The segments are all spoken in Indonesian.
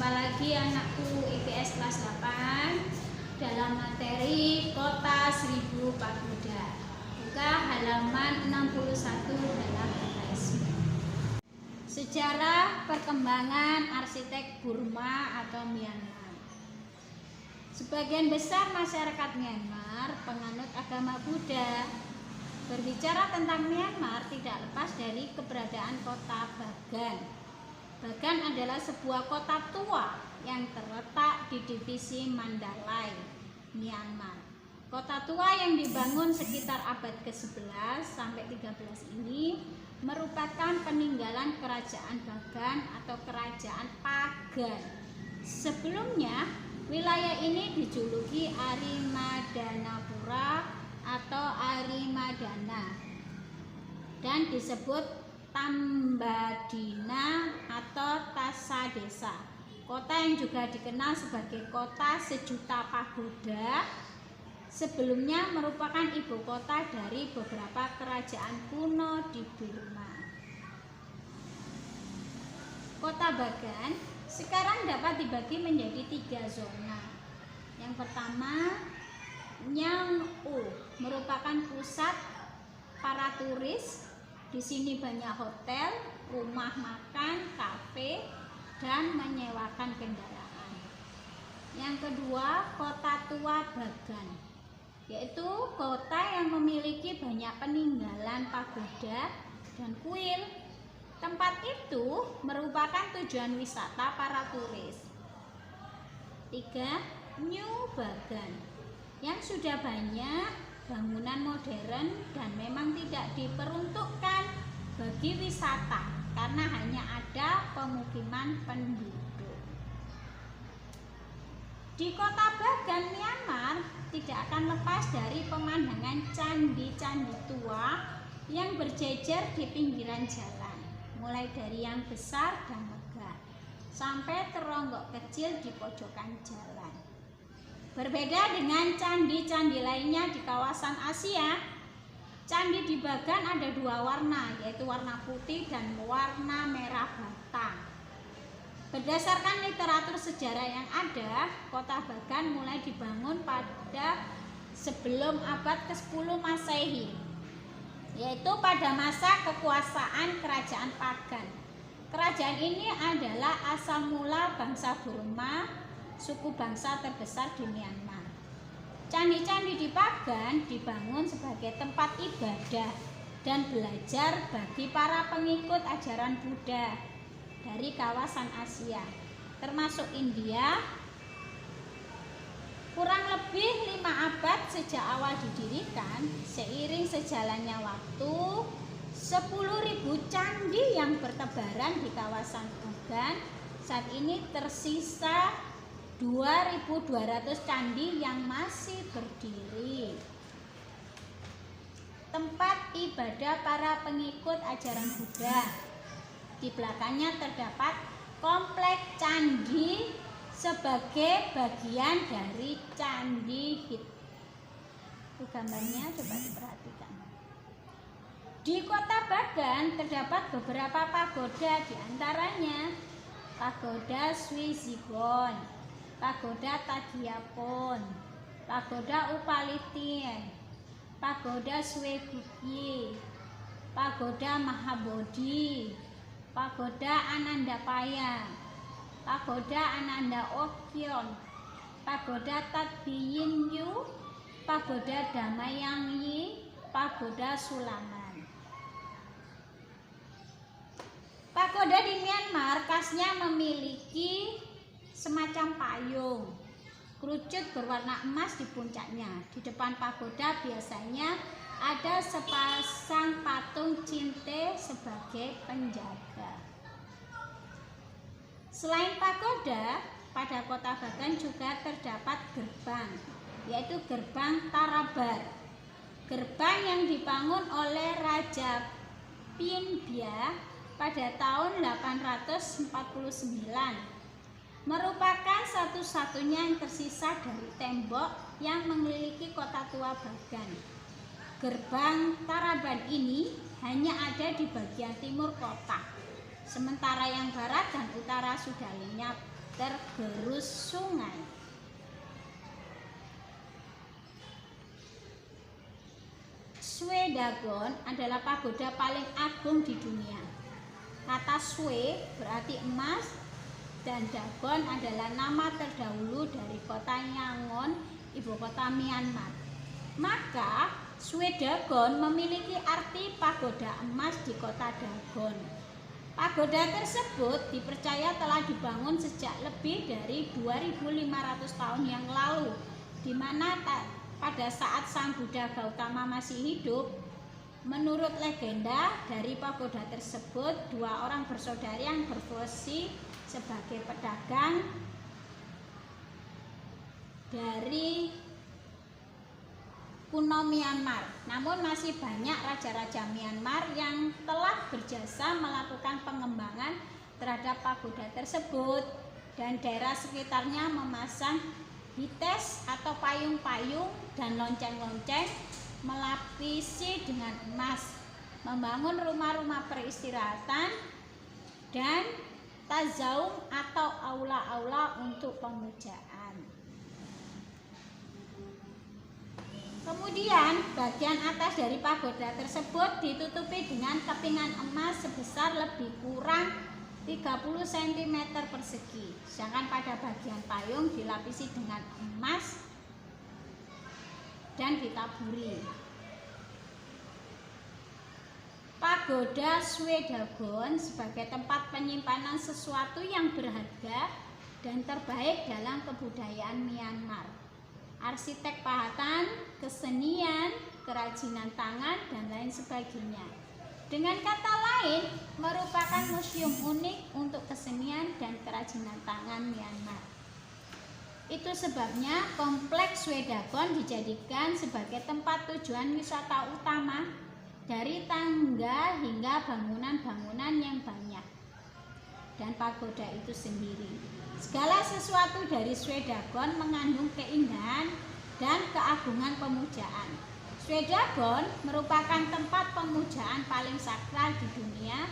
Jumpa lagi anakku IPS kelas 8 dalam materi Kota Seribu Pagoda. Buka halaman 61 dalam LKS. Sejarah perkembangan arsitek Burma atau Myanmar. Sebagian besar masyarakat Myanmar penganut agama Buddha. Berbicara tentang Myanmar tidak lepas dari keberadaan kota Bagan. Bagan adalah sebuah kota tua yang terletak di divisi Mandalay, Myanmar. Kota tua yang dibangun sekitar abad ke-11 sampai 13 ini merupakan peninggalan kerajaan Bagan atau kerajaan Pagan. Sebelumnya, wilayah ini dijuluki Arimadanapura atau Arimadana dan disebut Tambadina atau Tasadesa, kota yang juga dikenal sebagai kota sejuta pagoda. Sebelumnya merupakan ibu kota dari beberapa kerajaan kuno di Burma. Kota Bagan sekarang dapat dibagi menjadi 3 zona. Yang pertama, Nyang U merupakan pusat para turis. Di sini banyak hotel, rumah makan, kafe, dan menyewakan kendaraan. Yang kedua, Kota Tua Bagan, yaitu kota yang memiliki banyak peninggalan pagoda dan kuil. Tempat itu merupakan tujuan wisata para turis. 3. New Bagan, yang sudah banyak bangunan modern dan memang tidak diperuntukkan bagi wisata karena hanya ada pemukiman penduduk. Di kota Bagan, Myanmar tidak akan lepas dari pemandangan candi-candi tua yang berjejer di pinggiran jalan, mulai dari yang besar dan megah sampai teronggok kecil di pojokan jalan. Berbeda dengan candi-candi lainnya di kawasan Asia, candi di Bagan ada 2 warna, yaitu warna putih dan warna merah bata. Berdasarkan literatur sejarah yang ada, kota Bagan mulai dibangun pada sebelum abad ke-10 Masehi, yaitu pada masa kekuasaan kerajaan Pagan. Kerajaan ini adalah asal mula bangsa Burma, suku bangsa terbesar di Myanmar. Candi-candi di Bagan dibangun sebagai tempat ibadah dan belajar bagi para pengikut ajaran Buddha dari kawasan Asia, termasuk India. Kurang lebih 5 abad sejak awal didirikan, seiring sejalannya waktu, 10.000 candi yang bertebaran di kawasan Bagan. Saat ini tersisa 2.200 candi yang masih berdiri. Tempat ibadah para pengikut ajaran Buddha. Di belakangnya terdapat kompleks candi sebagai bagian dari candi Itu gambarnya, coba diperhatikan. Di kota Bagan terdapat beberapa pagoda, diantaranya Pagoda Swizigon, Pagoda Tagiapon, Pagoda Upalitien, Pagoda Swegukyi, Pagoda Mahabodhi, Pagoda Anandapaya, Pagoda Ananda Okyon, Pagoda Tatbiyinyu, Pagoda Damayangyi, Pagoda Sulaman. Pagoda di Myanmar khasnya memiliki semacam payung kerucut berwarna emas di puncaknya. Di depan pagoda biasanya ada sepasang patung Cinte sebagai penjaga. Selain pagoda, pada kota Bagan juga terdapat gerbang, yaitu gerbang Tarabar. Gerbang yang dibangun oleh Raja Pinbya pada tahun 849 merupakan satu-satunya yang tersisa dari tembok yang mengelilingi kota tua Bagan. Gerbang Taraban ini hanya ada di bagian timur kota, sementara yang barat dan utara sudah lenyap tergerus sungai. Shwe Dagon adalah pagoda paling agung di dunia. Kata Shwe berarti emas dan Dagon adalah nama terdahulu dari kota Yangon, ibu kota Myanmar. Maka Shwe Dagon memiliki arti pagoda emas di kota Dagon. Pagoda tersebut dipercaya telah dibangun sejak lebih dari 2500 tahun yang lalu, di mana pada saat Sang Buddha Gautama masih hidup. Menurut legenda, dari pagoda tersebut dua orang bersaudara yang berprofesi sebagai pedagang dari kuno Myanmar. Namun masih banyak raja-raja Myanmar yang telah berjasa melakukan pengembangan terhadap pagoda tersebut, dan daerah sekitarnya memasang hites atau payung-payung dan lonceng-lonceng, melapisi dengan emas, membangun rumah-rumah peristirahatan dan tazaum atau aula-aula untuk pemujaan. Kemudian bagian atas dari pagoda tersebut ditutupi dengan kepingan emas sebesar lebih kurang 30 cm persegi, sedangkan pada bagian payung dilapisi dengan emas dan ditaburi. Pagoda Shwe Dagon sebagai tempat penyimpanan sesuatu yang berharga dan terbaik dalam kebudayaan Myanmar. Arsitek pahatan, kesenian, kerajinan tangan, dan lain sebagainya. Dengan kata lain, merupakan museum unik untuk kesenian dan kerajinan tangan Myanmar. Itu sebabnya kompleks Shwe Dagon dijadikan sebagai tempat tujuan wisata utama, dari tangga hingga bangunan-bangunan yang banyak, dan pagoda itu sendiri. Segala sesuatu dari Shwe Dagon mengandung keindahan dan keagungan pemujaan. Shwe Dagon merupakan tempat pemujaan paling sakral di dunia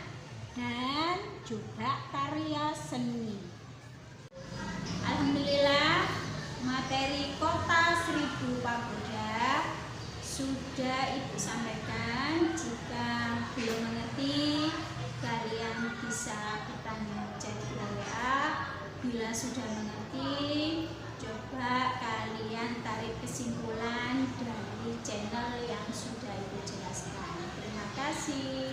dan juga karya seni. Alhamdulillah, materi Kota Seribu Pagoda sudah Ibu sampaikan. Jika belum mengerti, kalian bisa bertanya chat WA. Bila sudah mengerti, coba kalian tarik kesimpulan dari channel yang sudah Ibu jelaskan. Terima kasih.